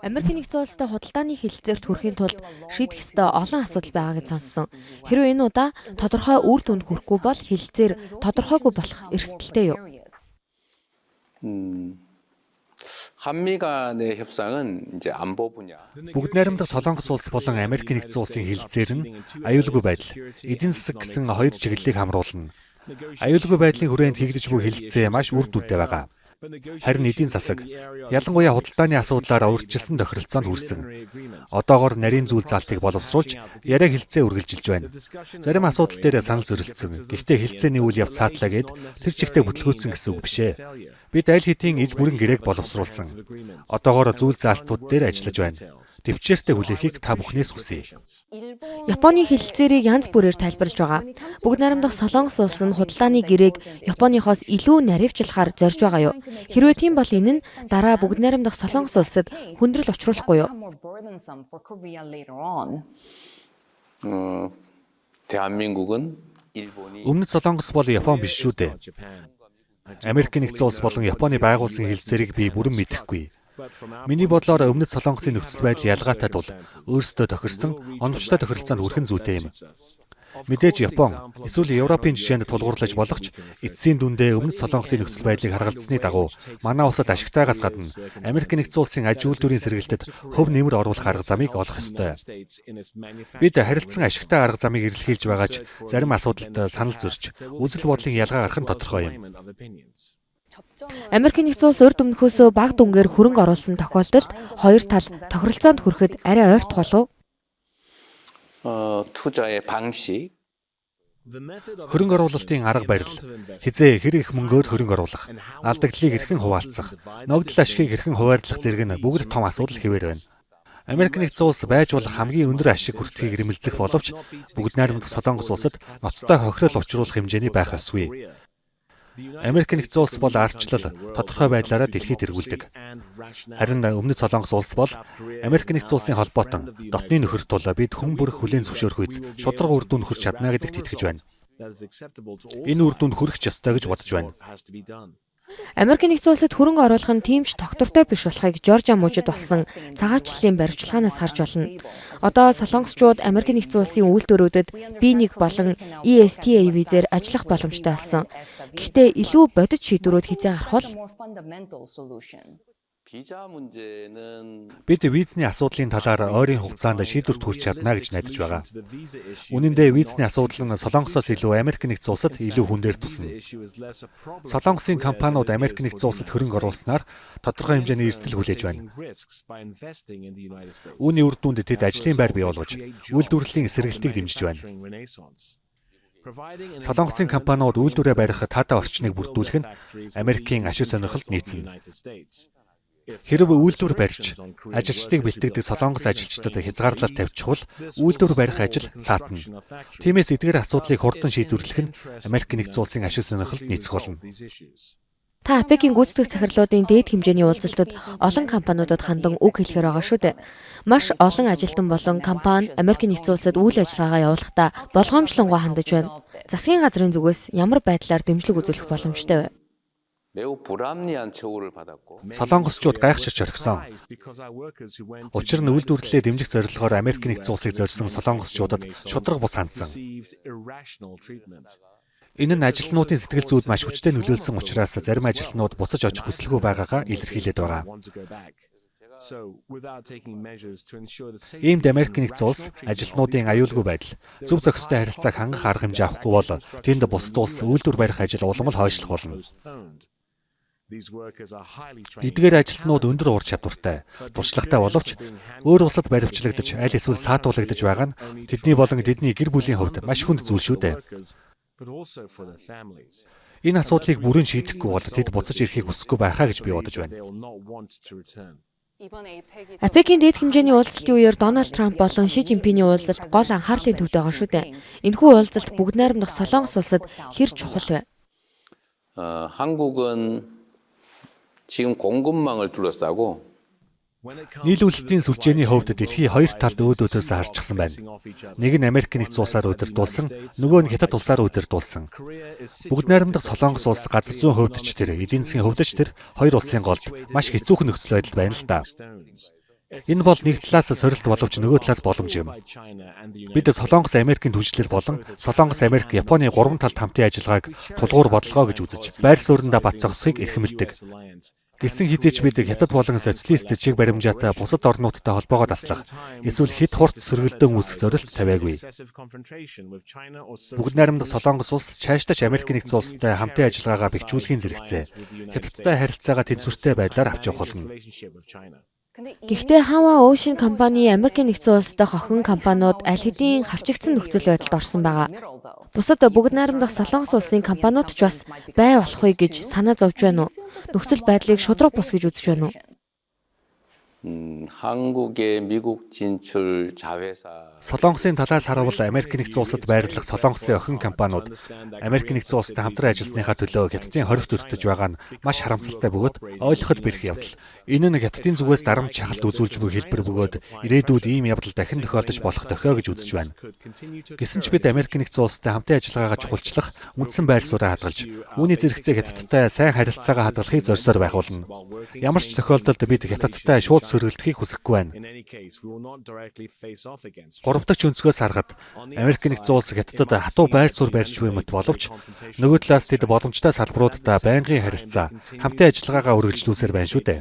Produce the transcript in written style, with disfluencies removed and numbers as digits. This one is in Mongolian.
Америкийн нэгдсэн улстай худалдааны хэлэлцээрт хүрэхийн тулд шийдэх ёстой олон асуудал байгаа гэж сонссон. Хэрвээ энэ удаа тодорхой үр дүнд хүрэхгүй бол хэлэлцээр тодорхойгүй болох эрсдэлтэй юу? 한미 간의 협상은 이제 안보 분야. Бүгд найрамдах Солонгос улс болон Америкийн нэгдсэн улсын хэлэлцээр нь аюулгүй байдал, эдийн засаг гэсэн хоёр чиглэлийг хамруулна. Аюулгүй байдлын хүрээнд хийгдэж буй хэлэлцээ маш үр дүнтэй байгаа. Харин эдийн засаг, ялангуяа худалдааны асуудлаараа урьдчилсан тохиролцоонд хүрсэн. Одоогоор нарийн зүйл залтыг боловсруулж, яриа хэлэлцээ үргэлжилж байна. Зарим асуудал дээр санал зөрчилдсөн. Гэхдээ хэлэлцээний үйл явц саадлаа гэд тэр чигтээ бүтлгүүлсэн гэсэн үг бишээ. Бид аль хэдийн иж бүрэн гэрээг боловсруулсан. Одоогоор зүйл заалтууд дээр ажиллаж байна. Төвчээртэй хүлээхийг та бүхнээс хүсье. Японы хэлэлцээрийг янз бүрээр тайлбарлаж байгаа. Бүгд найрамдах Солонгос улс нь худалдааны гэрээг Японыхоос илүү наривчлахаар зорж байгаа юу? Хэрвээ тийм бол энэ нь дараа бүгд найрамдах Солонгос улсад хүндрэл учруулахгүй юу? 대한민국은 일본이 Өмнөд Солонгос бол Япон биш шүү дээ. Америкийн нэгдсэн улс болон Японы байгуулсан хэлэлцээрийг би бүрэн мэдэхгүй. Миний бодлоор Өмнөд Солонгосын нөхцөл байдал ялгаатай тул өөрсдөө тохирсон оновчтой тохиролцоонд хүрэхэн зүйтэй юм. Мэдээж Япон эсвэл Европын жишээнд тулгуурлаж болох ч эцсийн дүндээ Өмнөд Солонгосын нөхцөл байдлыг харгалзсны дагуу манай улсад ашигтайгаас гадна Америкийн нэгдсэн улсын аж үйлдвэрийн сэргэлтэд хөв нэмэр оруулах арга замыг олох ёстой. Бид харилцан ашигтай арга замыг эрэлхийлж байгаа ч зарим асуудалд санал зөрж үзэл бодлын ялгаа гарах нь тодорхой юм. Америкийн нэгдсэн улс урд өмнөхөөсөө бага дүнгээр хөрөнгө оруулсан тохиолдолд хоёр тал тохиролцоонд хүрэхэд арай ойртох болов. 투자의 방식 Хөрөнгө оруулалтын арга барил, хизээ хэр их мөнгөөр хөрөнгө оруулах, алдагдлыг хэрхэн хуваалцах, ногдол ашгийг хэрхэн хуваарлах зэрэг нь бүгд том асуудал хэвээр байна. Америкийн нэгдсэн улс байж болох хамгийн өндөр ашиг хүртэхийг эрмэлзэх боловч бүгд найрамдах Солонгос улсад ноцтой хохирол учруулах хэмжээний байх ёсгүй. Америкийн нэгдсэн улс бол ардчлал тодорхой байдлаараа дэлхийд эргүүлдэг. Харин Өмнөд Солонгос улс бол Америкийн нэгдсэн улсын холбоотон дотны нөхөрт тул бид хүн бүр хүлээн зөвшөөрөх үйс шударга үр дүнд хүрч чадна гэдэгт итгэж байна. Энэ үр дүнд хүрэх ч ёстой гэж бодож байна. Америкийн нэгдсэн улсад хөрөнгө оруулах нь тийм ч тогтвортой биш болохыг Жоржиа мужид болсон цагаачлалын баримтчилгаанаас харж болно. Одоо солонгосчууд Америкийн нэгдсэн улсын үйлдвэрүүдэд B1 болон ESTA визээр ажиллах боломжтой болсон. Гэхдээ илүү бодит шийдвэрүүд хязгаар гарах бол 비자 문제는 Бид визний асуудлын талаар ойрын хугацаанд шийдвэрт хүрч чадна гэж найдаж байгаа. Үнэн дээр визний асуудал нь Солонгосоос илүү Америкийн нэгдсэн улсад илүү хүн дээр тусна. Солонгосын компаниуд Америкийн нэгдсэн улсад хөрөнгө оруулснаар тодорхой хэмжээний эрсдэл хүлээж байна. Үүний үр дүнд тэд ажлын байр бий болгож, үйлдвэрлэлийн эсэргээлтийг дэмжиж байна. Солонгосын компаниуд үйлдвэрээ барих таатай орчныг бүрдүүлэх нь Америкийн ашиг сонирхолд нийцнэ. Хэрв үйлдвэр барьж, ажилчдыг бэлтгэдэг Солонгос ажилчдад хязгаарлалт тавьчихвал үйлдвэр барих ажил саатна. Тиймээс эдгээр асуудлыг хурдан шийдвэрлэх нь Америкийн нэгдсэн улсын ашиг сонирхолд нийцэх болно. та АПЕК-ийн гүйцэтгэх захирлуудын дээд хэмжээний уулзалтад олон компаниудад хандан үг хэлэхээр байгаа шүү дээ. Маш олон ажилтан болон компани Америкийн нэгдсэн улсад үйл ажиллагаагаа явуулахдаа болгоомжлонгоо хандаж байна. Засгийн газрын зүгээс ямар байдлаар дэмжлэг үзүүлэх боломжтой вэ? 매우 불합리한 처우를 받았고 Солонгосчууд гайхширч орхисон. Учир нь үйлдвэрлэлээ дэмжих зорилгоор Америкийн нэгдсэн улсыг зорьсон солонгосчуудад шударга бус хандсан. Энэ нь ажилтнуудын сэтгэл зүйд маш хүчтэй нөлөөлсөн учраас зарим ажилтнууд буцаж очих хүсэлгүй байгаагаа илэрхийлээд байгаа. Иймд Америкийн нэгдсэн улс ажилтнуудын аюулгүй байдал, зөв зохистой харилцааг хангах арга хэмжээ авахгүй бол тэнд бусад улс үйлдвэр барих ажил улам л хойшлох болно. Эдгээр ажилтнууд өндөр ур чадвартай, туршлагатай боловч өөр улсад баривчлагдаж, аль эсвэл саатуулагдаж байгаа нь тэдний болон тэдний гэр бүлийн хувьд маш хүнд зүйл шүү дээ. Энэ асуудлыг бүрэн шийдэхгүй бол тэд буцаж ирэхийг хүсэхгүй байхаа гэж би бодож байна. АПЕК-ийн дээд хэмжээний уулзалтын үеэр Дональд Трамп болон Ши Жинпиний уулзалт гол анхаарлын төвд байгаа шүү дээ. Энэхүү уулзалт бүгд найрамдах Солонгос улсад хэр чухал вэ? 한국은 지금 공급망을 둘러싸고 Нийлүүлэлтийн сүлжээний хувьд дэлхий хоёр талд өөдөөдөөс харчихсан байна. Нэг нь Америкийн нэгдсэн улсаар удирдуулсан, нөгөө нь Хятад улсаар удирдуулсан. Бүгд найрамдах Солонгос улс газар зүйн хувьд ч тэр, эдийн засгийн хувьд ч тэр хоёр улсын голд маш хэцүүхэн нөхцөл байдал байна л да. Энэ бол нэг талаас сорилт боловч нөгөө талаас боломж юм. Бид Солонгос Америкийн түвжлэл болон Солонгос Америк Японы гурван талд хамтын ажиллагааг тулгуур бодлогоо гэж үзэж, байр сууриндаа бат зогсохыг эрхэмлдэг. Гэсэн хэдий ч бид хятад болон социалист чиг баримжаатай бусад орнуудтай холбоогоо таслах, эсвэл хэд хурц сөргөлдөөн үүсгэх зорилт тавиагүй. Бүгд найрамдах Солонгос улс цаашдаач Америкийн нэгдсэн улстай хамтын ажиллагаагаа бэхжүүлэхийн зэрэгцээ. Хятадтай харилцаагаа тэнцвэртэй байдлаар авч явах болно. Гэхдээ Hanwha Ocean компани Америкийн нэгдсэн улс дахь охин компаниуд аль хэдийн хавчигдсан нөхцөл байдалд орсон байгаа. Бусад бүгд найрамдах Солонгос улсын компаниуд ч бас бай болохгүй гэж санаа зовж байна уу? Нөхцөл байдлыг шудраг бус гэж үзэж байна уу? 한국의 미국 진출 자회사 Солонгосын талаас харавал Америкийн нэгдсэн улсад байрлах Солонгосын охин компаниуд Америкийн нэгдсэн улстай хамтран ажилласныхаа төлөө Хятадын хоригт өртөж байгаа нь маш харамсалтай бөгөөд ойлгоход бэрх явдал. Энэ нь Хятадын зүгээс дарамт шахалт үзүүлж буй хэлбэр бөгөөд ирээдүйд ийм явдал дахин тохиолдож болох дохио гэж үзэж байна. Гэсэн ч бид Америкийн нэгдсэн улстай хамтын ажиллагаагаа чухалчлах үндсэн байр сууриа хадгалж, үүний зэрэгцээ Хятадтай сайн харилцаагаа хадгалахыг зорьсоор байх болно. Ямар ч тохиолдолд бид Хятадтай шууд сөргөлдөхийг хүсэхгүй байна. Гурав дахь өнцгөөс харахад Америкийн нэгдсэн улс Хятадд хатуу байр суурь барьж буй мэт боловч нөгөө талаас тэд боломжтой салбаруудаа байнгын харилцаа, хамтын ажиллагаагаа үргэлжлүүлсээр байна шүү дээ.